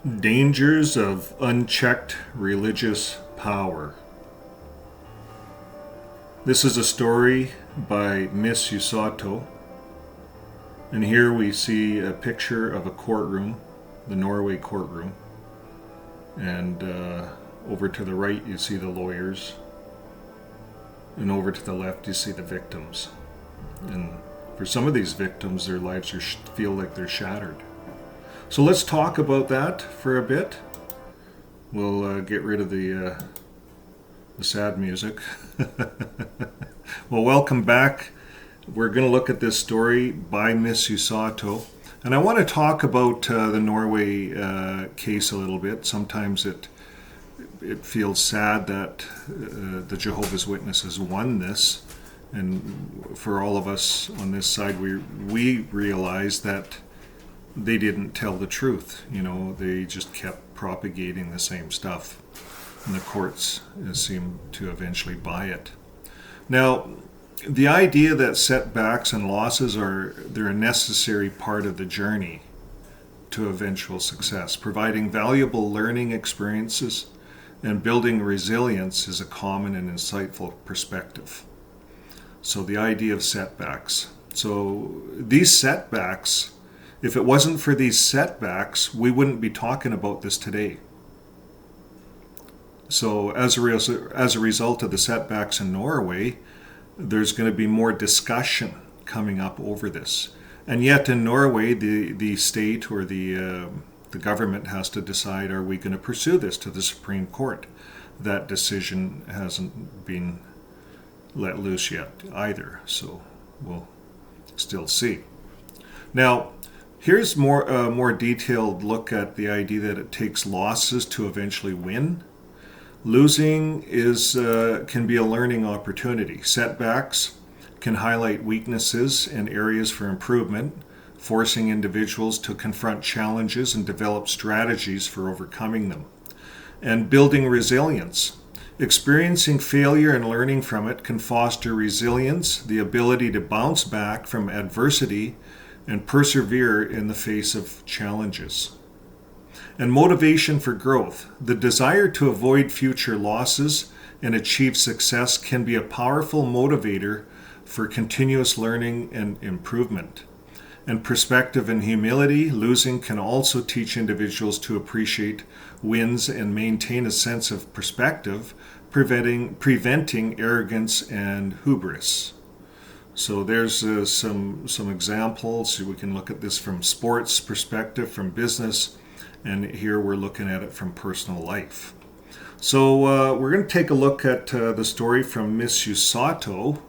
Dangers of unchecked religious power. This is a story by Miss Usato, and here we see a picture of a courtroom, the Norway courtroom, and over to the right you see the lawyers, and over to the left you see the victims. And for some of these victims, their lives feel like they're shattered. So let's talk about that for a bit. We'll get rid of the sad music. Well, welcome back. We're going to look at this story by Miss Usato. And I want to talk about the Norway case a little bit. Sometimes it feels sad that the Jehovah's Witnesses won this. And for all of us on this side, we realize that they didn't tell the truth. You know, they just kept propagating the same stuff. And the courts seem to eventually buy it. Now, the idea that setbacks and losses they're a necessary part of the journey to eventual success. Providing valuable learning experiences and building resilience is a common and insightful perspective. So the idea of setbacks. So these setbacks, if it wasn't for these setbacks, we wouldn't be talking about this today. So as a result of the setbacks in Norway, there's going to be more discussion coming up over this. And yet in Norway, the state or the government has to decide, are we going to pursue this to the Supreme Court? That decision hasn't been let loose yet either, so we'll still see. Now, here's more detailed look at the idea that it takes losses to eventually win. Losing can be a learning opportunity. Setbacks can highlight weaknesses and areas for improvement, forcing individuals to confront challenges and develop strategies for overcoming them. And building resilience. Experiencing failure and learning from it can foster resilience, the ability to bounce back from adversity and persevere in the face of challenges. And motivation for growth. The desire to avoid future losses and achieve success can be a powerful motivator for continuous learning and improvement. And perspective and humility. Losing can also teach individuals to appreciate wins and maintain a sense of perspective, preventing arrogance and hubris. So there's some examples. We can look at this from sports perspective, from business, and here we're looking at it from personal life. So we're going to take a look at the story from Miss Usato,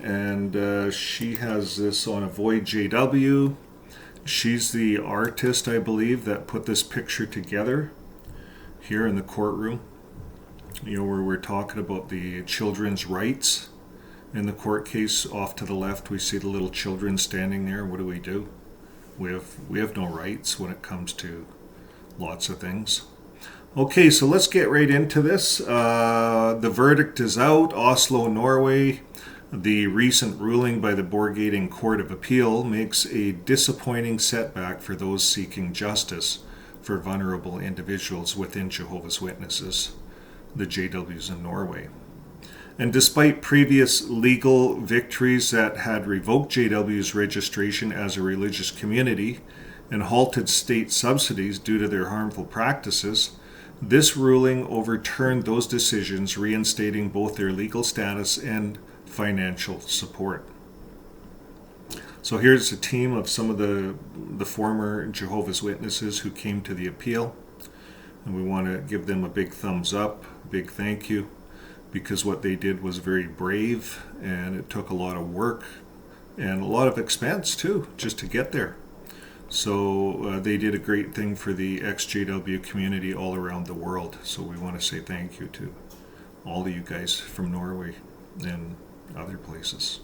and she has this on Avoid JW. She's the artist, I believe, that put this picture together here in the courtroom. You know, where we're talking about the children's rights. In the court case, off to the left, we see the little children standing there. What do? We have no rights when it comes to lots of things. Okay, so let's get right into this. The verdict is out. Oslo, Norway. The recent ruling by the Borgarting Court of Appeal makes a disappointing setback for those seeking justice for vulnerable individuals within Jehovah's Witnesses, the JWs in Norway. And despite previous legal victories that had revoked JW's registration as a religious community and halted state subsidies due to their harmful practices, this ruling overturned those decisions, reinstating both their legal status and financial support. So here's a team of some of the former Jehovah's Witnesses who came to the appeal, and we want to give them a big thumbs up, big thank you, because what they did was very brave, and it took a lot of work and a lot of expense too, just to get there. So they did a great thing for the ex-JW community all around the world. So we want to say thank you to all of you guys from Norway and other places.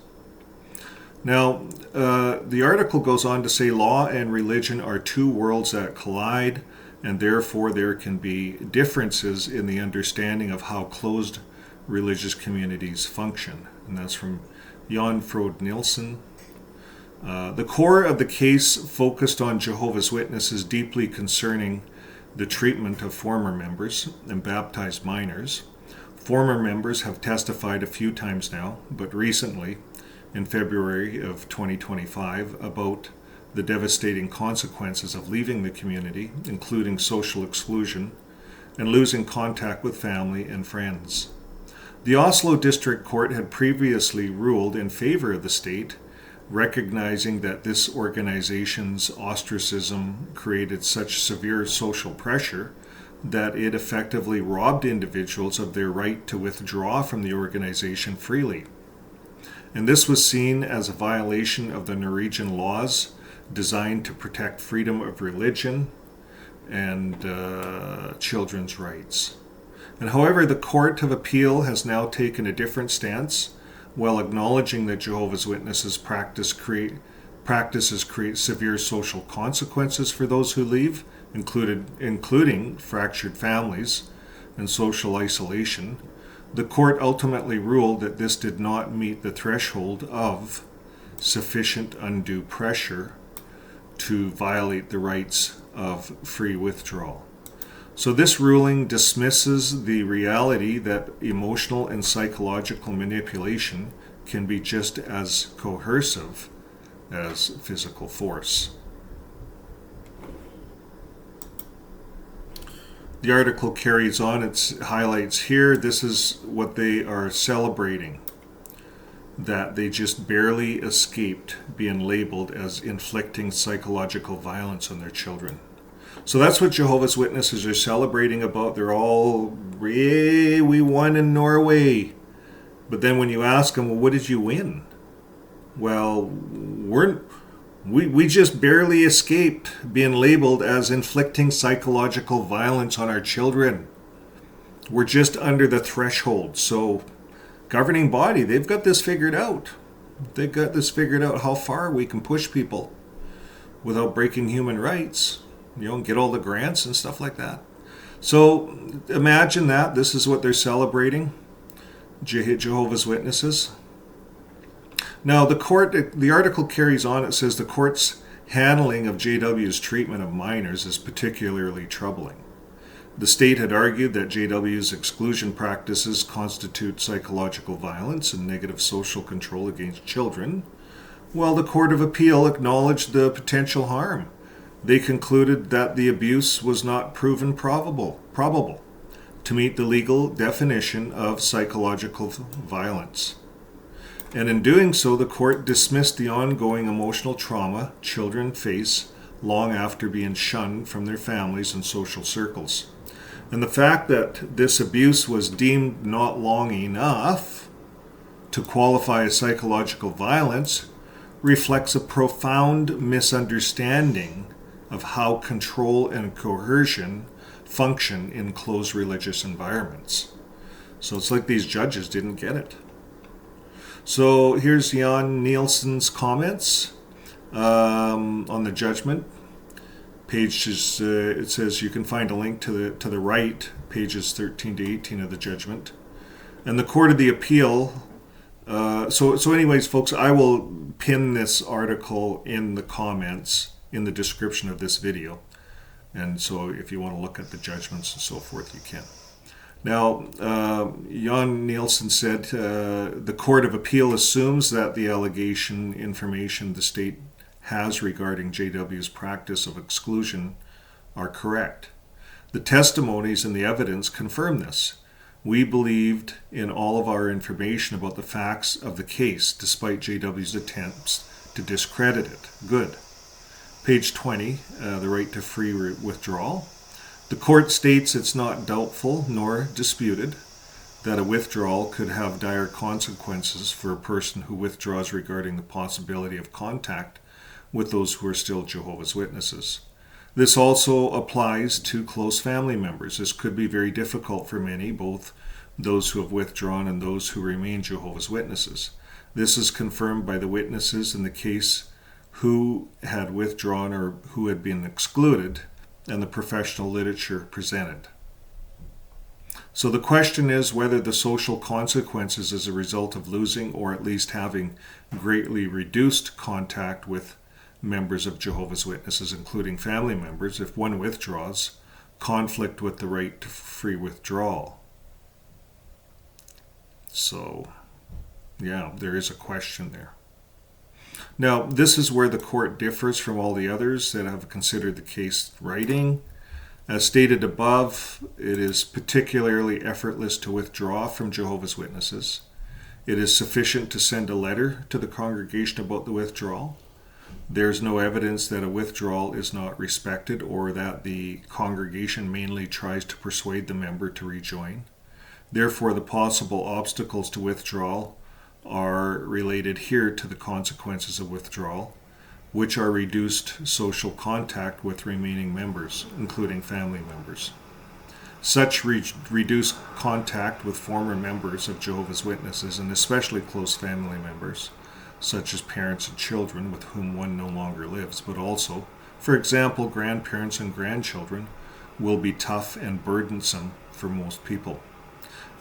Now, the article goes on to say law and religion are two worlds that collide, and therefore there can be differences in the understanding of how closed religious communities function. And that's from Jan Frode Nielsen. The core of the case focused on Jehovah's Witnesses deeply concerning the treatment of former members and baptized minors. Former members have testified a few times now, but recently, in February of 2025, about the devastating consequences of leaving the community, including social exclusion and losing contact with family and friends. The Oslo District Court had previously ruled in favor of the state, recognizing that this organization's ostracism created such severe social pressure that it effectively robbed individuals of their right to withdraw from the organization freely. And this was seen as a violation of the Norwegian laws designed to protect freedom of religion and children's rights. And however, the Court of Appeal has now taken a different stance, while acknowledging that Jehovah's Witnesses practices create severe social consequences for those who leave, including fractured families and social isolation. The court ultimately ruled that this did not meet the threshold of sufficient undue pressure to violate the rights of free withdrawal. So this ruling dismisses the reality that emotional and psychological manipulation can be just as coercive as physical force. The article carries on, it highlights here, this is what they are celebrating, that they just barely escaped being labeled as inflicting psychological violence on their children. So that's what Jehovah's Witnesses are celebrating about. They're all, "Yay, we won in Norway." But then when you ask them, well, what did you win? Well, we just barely escaped being labeled as inflicting psychological violence on our children. We're just under the threshold. So governing body, they've got this figured out. They've got this figured out how far we can push people without breaking human rights. Get all the grants and stuff like that. So imagine that. This is what they're celebrating, Jehovah's Witnesses. Now, the article carries on. It says the court's handling of JW's treatment of minors is particularly troubling. The state had argued that JW's exclusion practices constitute psychological violence and negative social control against children, while the Court of Appeal acknowledged the potential harm. They concluded that the abuse was not proven probable to meet the legal definition of psychological violence. And in doing so, the court dismissed the ongoing emotional trauma children face long after being shunned from their families and social circles. And the fact that this abuse was deemed not long enough to qualify as psychological violence reflects a profound misunderstanding of how control and coercion function in closed religious environments. So it's like these judges didn't get it. So here's Jan Nielsen's comments on the judgment. Pages, it says you can find a link to the right, pages 13 to 18 of the judgment. And the Court of the Appeal, so anyways, folks, I will pin this article in the comments in the description of this video. And so if you want to look at the judgments and so forth, you can. Now, Jan Nielsen said the Court of Appeal assumes that the allegation information the state has regarding JW's practice of exclusion are correct. The testimonies and the evidence confirm this. We believed in all of our information about the facts of the case, despite JW's attempts to discredit it. Good. Page 20, the right to free withdrawal. The court states it's not doubtful nor disputed that a withdrawal could have dire consequences for a person who withdraws regarding the possibility of contact with those who are still Jehovah's Witnesses. This also applies to close family members. This could be very difficult for many, both those who have withdrawn and those who remain Jehovah's Witnesses. This is confirmed by the witnesses in the case who had withdrawn or who had been excluded, and the professional literature presented. So the question is whether the social consequences as a result of losing or at least having greatly reduced contact with members of Jehovah's Witnesses, including family members, if one withdraws, conflict with the right to free withdrawal. So, yeah, there is a question there. Now, this is where the court differs from all the others that have considered the case writing. As stated above, it is particularly effortless to withdraw from Jehovah's Witnesses. It is sufficient to send a letter to the congregation about the withdrawal. There is no evidence that a withdrawal is not respected or that the congregation mainly tries to persuade the member to rejoin. Therefore, the possible obstacles to withdrawal are related here to the consequences of withdrawal, which are reduced social contact with remaining members, including family members. Such reduced contact with former members of Jehovah's Witnesses, and especially close family members, such as parents and children with whom one no longer lives, but also, for example, grandparents and grandchildren, will be tough and burdensome for most people.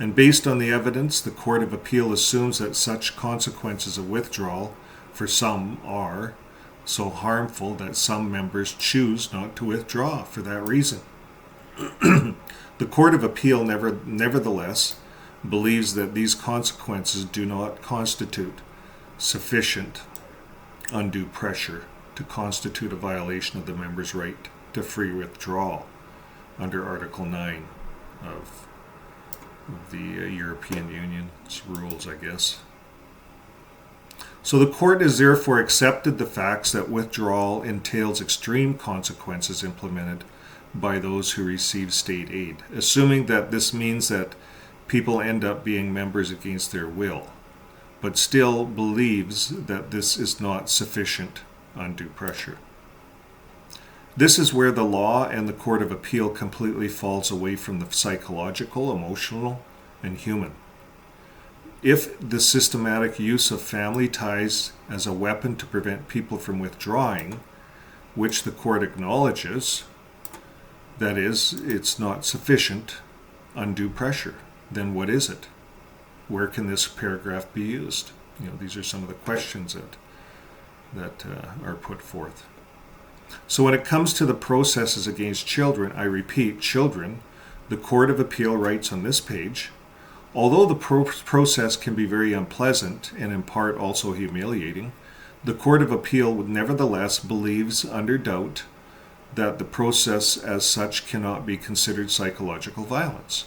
And based on the evidence, the Court of Appeal assumes that such consequences of withdrawal for some are so harmful that some members choose not to withdraw for that reason. The Court of Appeal nevertheless believes that these consequences do not constitute sufficient undue pressure to constitute a violation of the member's right to free withdrawal under Article 9 of the European Union's rules, I guess. So the court has therefore accepted the facts that withdrawal entails extreme consequences implemented by those who receive state aid, assuming that this means that people end up being members against their will, but still believes that this is not sufficient undue pressure. This is where the law and the Court of Appeal completely falls away from the psychological, emotional, and human. If the systematic use of family ties as a weapon to prevent people from withdrawing, which the court acknowledges, that is, it's not sufficient undue pressure, then what is it? Where can this paragraph be used? These are some of the questions that are put forth. So when it comes to the processes against children, I repeat, children, the Court of Appeal writes on this page, although the process can be very unpleasant and in part also humiliating, the Court of Appeal nevertheless believes under doubt that the process as such cannot be considered psychological violence.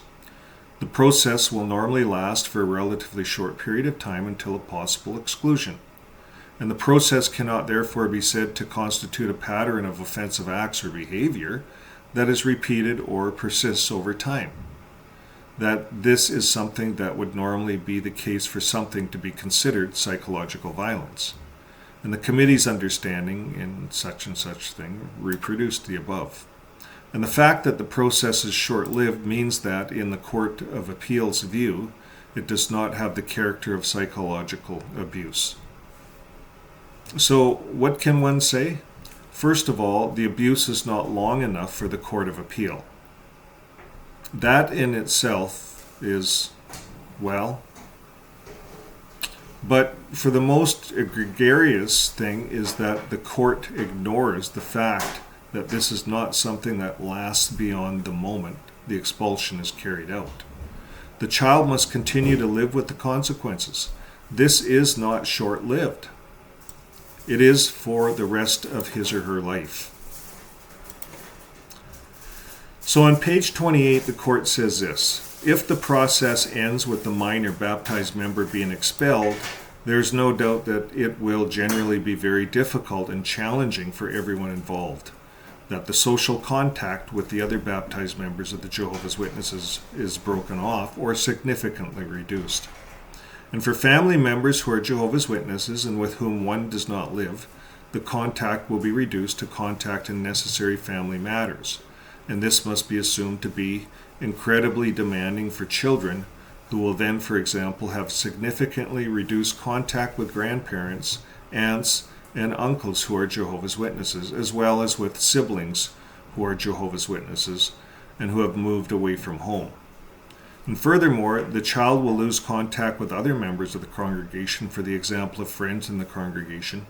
The process will normally last for a relatively short period of time until a possible exclusion, and the process cannot therefore be said to constitute a pattern of offensive acts or behavior that is repeated or persists over time. That this is something that would normally be the case for something to be considered psychological violence. And the committee's understanding in such and such thing reproduced the above. And the fact that the process is short-lived means that, in the Court of Appeal's view, it does not have the character of psychological abuse. So, what can one say? First of all, the abuse is not long enough for the Court of Appeal. That in itself is, well, but for the most egregious thing is that the court ignores the fact that this is not something that lasts beyond the moment the expulsion is carried out. The child must continue to live with the consequences. This is not short-lived. It is for the rest of his or her life. So on page 28, the court says this: if the process ends with the minor baptized member being expelled, there's no doubt that it will generally be very difficult and challenging for everyone involved, that the social contact with the other baptized members of the Jehovah's Witnesses is broken off or significantly reduced. And for family members who are Jehovah's Witnesses and with whom one does not live, the contact will be reduced to contact in necessary family matters. And this must be assumed to be incredibly demanding for children who will then, for example, have significantly reduced contact with grandparents, aunts, and uncles who are Jehovah's Witnesses, as well as with siblings who are Jehovah's Witnesses and who have moved away from home. And furthermore, the child will lose contact with other members of the congregation, for the example of friends in the congregation.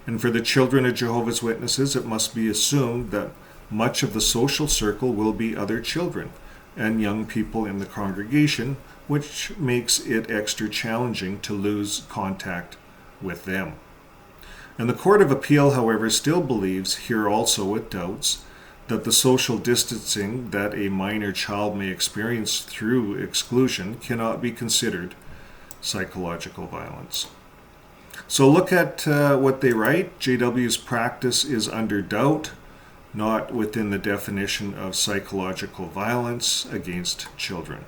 And for the children of Jehovah's Witnesses, it must be assumed that much of the social circle will be other children and young people in the congregation, which makes it extra challenging to lose contact with them. And the Court of Appeal, however, still believes, here also with doubts, that the social distancing that a minor child may experience through exclusion cannot be considered psychological violence. So look at what they write. JW's practice is under doubt, not within the definition of psychological violence against children.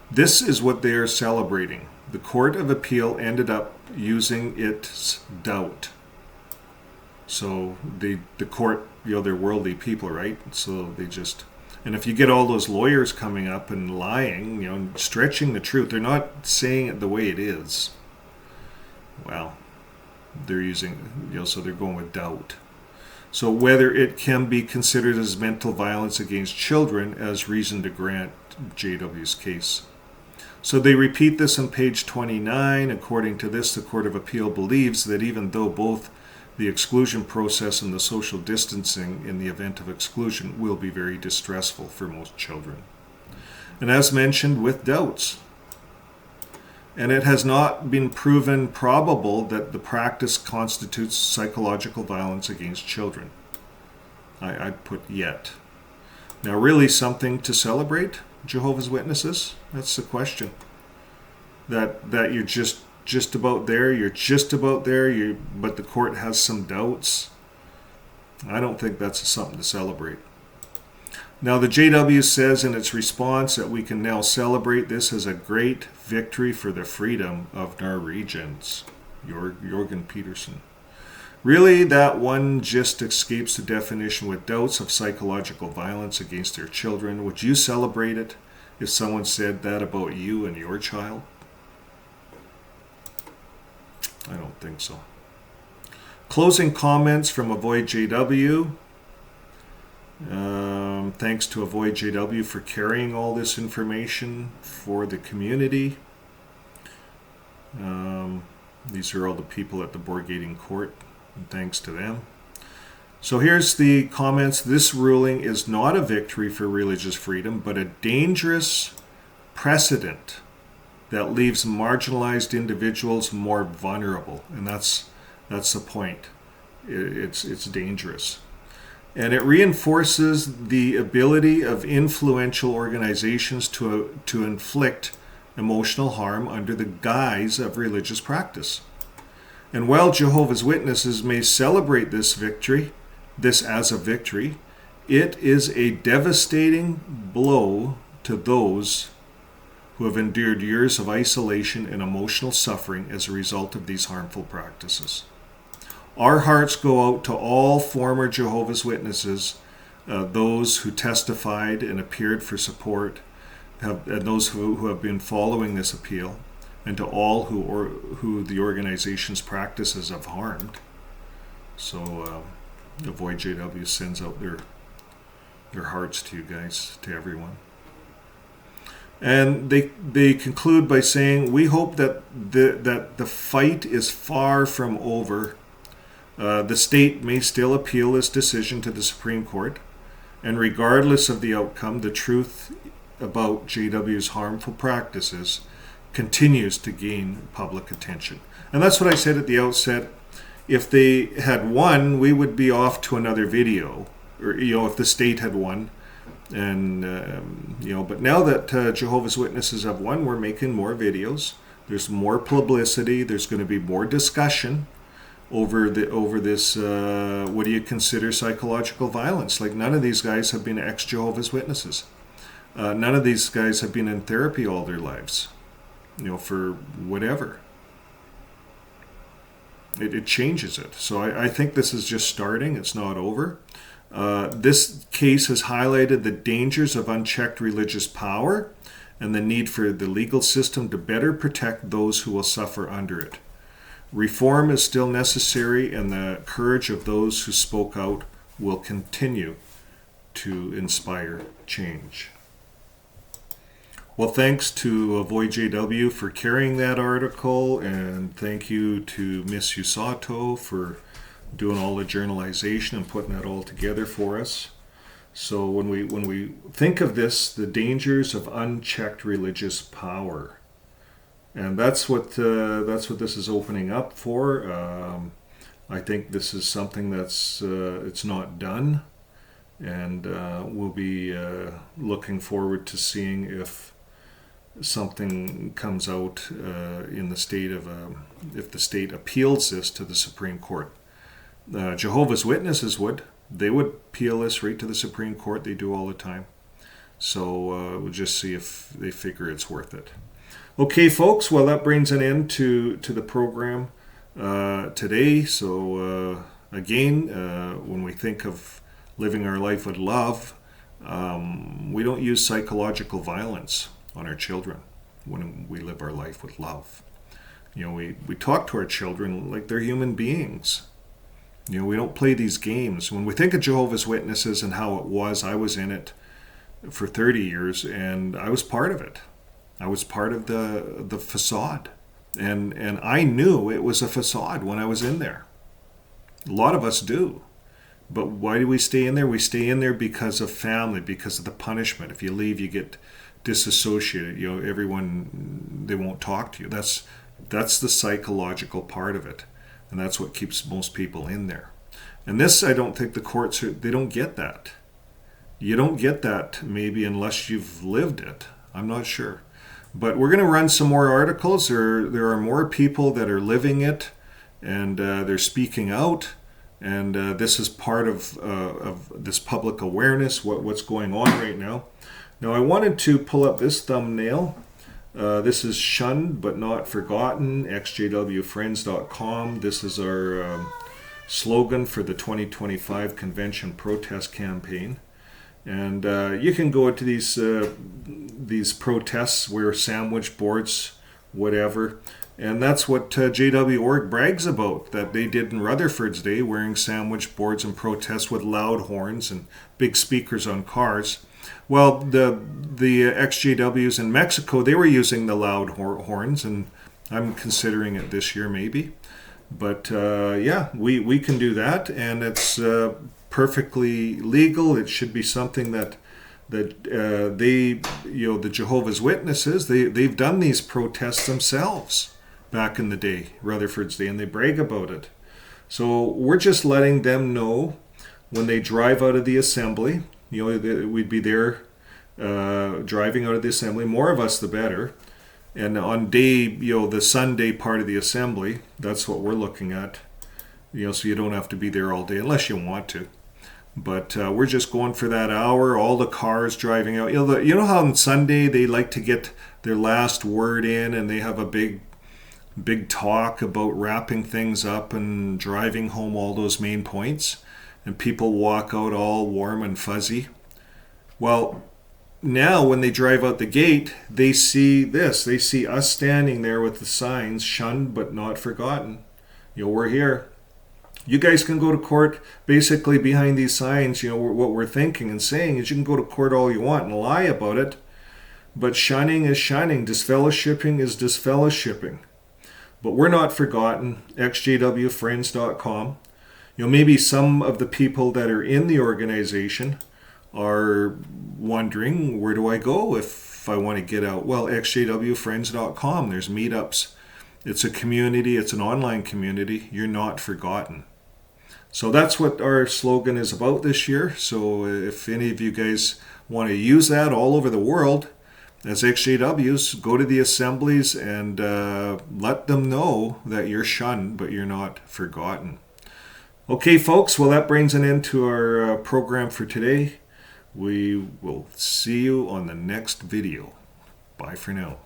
This is what they are celebrating. The Court of Appeal ended up using its doubt. So the court, they're worldly people, right? So they just, and if you get all those lawyers coming up and lying, stretching the truth, they're not saying it the way it is. Well, they're using, so they're going with doubt. So whether it can be considered as mental violence against children as reason to grant JW's case. So they repeat this on page 29. According to this, the Court of Appeal believes that even though both the exclusion process and the social distancing in the event of exclusion will be very distressful for most children. And as mentioned, with doubts. And it has not been proven probable that the practice constitutes psychological violence against children. I'd put yet. Now, really something to celebrate, Jehovah's Witnesses? That's the question. That you're just about there, but the court has some doubts. I don't think that's something to celebrate. Now, the JW says in its response that we can now celebrate this as a great victory for the freedom of Norwegians. Jorgen Peterson. Really, that one just escapes the definition with doubts of psychological violence against their children. Would you celebrate it if someone said that about you and your child? I don't think so. Closing comments from Avoid JW. Thanks to Avoid JW for carrying all this information for the community. These are all the people at the Borgarting Court, and thanks to them. So here's the comments. This ruling is not a victory for religious freedom, but a dangerous precedent that leaves marginalized individuals more vulnerable. And that's the point. It's dangerous. And it reinforces the ability of influential organizations to inflict emotional harm under the guise of religious practice. And while Jehovah's Witnesses may celebrate this as a victory, it is a devastating blow to those who have endured years of isolation and emotional suffering as a result of these harmful practices. Our hearts go out to all former Jehovah's Witnesses, those who testified and appeared for support, and those who have been following this appeal, and to all who the organization's practices have harmed. So Avoid JW sends out their hearts to you guys, to everyone. And they conclude by saying, we hope that the fight is far from over. The state may still appeal this decision to the Supreme Court, and regardless of the outcome, the truth about JW's harmful practices continues to gain public attention. And that's what I said at the outset. If they had won, we would be off to another video, or if the state had won. And but now that Jehovah's Witnesses have won, we're making more videos. There's more publicity. There's going to be more discussion over this. What do you consider psychological violence? Like, none of these guys have been ex-Jehovah's Witnesses. None of these guys have been in therapy all their lives, for whatever. It changes it. So I think this is just starting. It's not over. This case has highlighted the dangers of unchecked religious power and the need for the legal system to better protect those who will suffer under it. Reform is still necessary, and the courage of those who spoke out will continue to inspire change. Well, thanks to Avoid JW for carrying that article, and thank you to Miss Usato for doing all the journalization and putting that all together for us. So when we think of this, the dangers of unchecked religious power, and that's what this is opening up for. I think this is something that's it's not done, and we'll be looking forward to seeing if something comes out in the state of if the state appeals this to the Supreme Court. Jehovah's Witnesses would appeal this right to the Supreme Court. They do all the time. So we'll just see if they figure it's worth it. Okay, folks. Well, that brings an end to the program today. So again, when we think of living our life with love, we don't use psychological violence on our children when we live our life with love. We talk to our children like they're human beings. We don't play these games. When we think of Jehovah's Witnesses and how it was, I was in it for 30 years and I was part of it. I was part of the facade. And I knew it was a facade when I was in there. A lot of us do. But why do we stay in there? We stay in there because of family, because of the punishment. If you leave, you get disassociated. Everyone, they won't talk to you. That's the psychological part of it. And that's what keeps most people in there. And this, I don't think the courts, they don't get that. You don't get that maybe unless you've lived it. I'm not sure. But we're going to run some more articles. There are more people that are living it, and they're speaking out. And this is part of this public awareness, what's going on right now. Now, I wanted to pull up this thumbnail. This is Shunned But Not Forgotten, xjwfriends.com. This is our slogan for the 2025 convention protest campaign. And you can go into these protests, wear sandwich boards, whatever. And that's what JW.org brags about, that they did in Rutherford's day, wearing sandwich boards and protests with loud horns and big speakers on cars. Well, the XJWs in Mexico, they were using the loud horns, and I'm considering it this year maybe. But yeah, we can do that, and it's perfectly legal. It should be something that they, the Jehovah's Witnesses, they've done these protests themselves back in the day, Rutherford's day, and they brag about it. So we're just letting them know when they drive out of the assembly. We'd be there driving out of the assembly. More of us, the better. And on day, the Sunday part of the assembly, that's what we're looking at. So you don't have to be there all day unless you want to. But we're just going for that hour. All the cars driving out. You know how on Sunday they like to get their last word in, and they have a big talk about wrapping things up and driving home all those main points, and people walk out all warm and fuzzy. Well, now when they drive out the gate, they see this. They see us standing there with the signs, shunned but not forgotten. We're here. You guys can go to court basically behind these signs. What we're thinking and saying is you can go to court all you want and lie about it, but shunning is shunning. Disfellowshipping is disfellowshipping. But we're not forgotten. xjwfriends.com. Maybe some of the people that are in the organization are wondering, where do I go if I want to get out? Well, xjwfriends.com. There's meetups. It's a community. It's an online community. You're not forgotten. So that's what our slogan is about this year. So if any of you guys want to use that all over the world, as XJWs, go to the assemblies and let them know that you're shunned, but you're not forgotten. Okay, folks, well, that brings an end to our program for today. We will see you on the next video. Bye for now.